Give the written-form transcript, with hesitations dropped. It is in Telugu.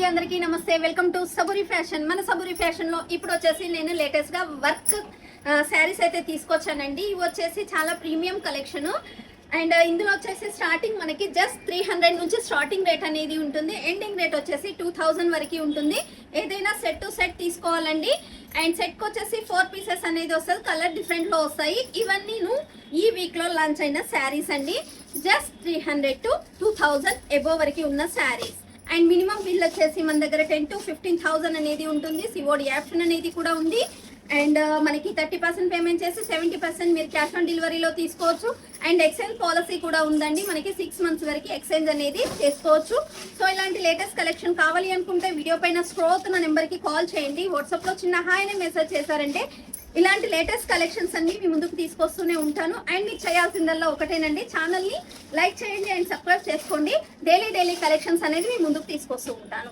అందరికీ నమస్తే. Welcome to Saburi fashion. మన సబూరి ఫ్యాషన్ లో ఇప్పుడు వచ్చేసి నేను లేటెస్ట్ గా వర్క్ శారీస్ అయితే తీసుకొచ్చానండి. ఇవి వచ్చేసి చాలా ప్రీమియం కలెక్షన్ అండ్ ఇందులో వచ్చేసి స్టార్టింగ్ మనకి జస్ట్ 300 నుంచి స్టార్టింగ్ రేట్ అనేది ఉంటుంది. ఎండింగ్ రేట్ వచ్చేసి 2000 వరకు ఉంటుంది. ఏదైనా సెట్ టు సెట్ తీసుకోవాలండి. అండ్ సెట్ కి వచ్చేసి 4 పీసెస్ అనేది వస్తుంది. కలర్ డిఫరెంట్ లో వస్తాయి. ఇవన్నీ ఈ వీక్ లో లాంచ్ అయిన శారీస్ అండి. జస్ట్ 300 to 2000 అబోవ్ వరకు ఉన్న శారీస్. అండ్ మినిమం బిల్ వచ్చేసి మన దగ్గర 10 to 15,000 అనేది ఉంటుంది. సిఓడి ఆప్షన్ అనేది కూడా ఉంది. అండ్ మనకి 30% పేమెంట్ చేసి 70% మీరు క్యాష్ ఆన్ డెలివరీలో తీసుకోవచ్చు. అండ్ ఎక్స్చేంజ్ పాలసీ కూడా ఉందండి. మనకి 6 months వరకు ఎక్స్చేంజ్ అనేది చేసుకోవచ్చు. సో ఇలాంటి లేటెస్ట్ కలెక్షన్ కావాలి అనుకుంటే వీడియో పైన స్క్రోల్ అవుతున్న నెంబర్కి కాల్ చేయండి. వాట్సాప్లో చిన్న హాయ్ అనే మెసేజ్ చేశారంటే ఇలాంటి లేటెస్ట్ కలెక్షన్స్ అన్ని మీ ముందుకు తీసుకొస్తూనే ఉంటాను. అండ్ మీకు చేయాల్సిందల్లా ఒకటేనండి, ఛానల్ని లైక్ చేయండి అండ్ సబ్స్క్రైబ్ చేసుకోండి. డైలీ కలెక్షన్స్ అనేది మీ ముందుకు తీసుకొస్తూ ఉంటాను.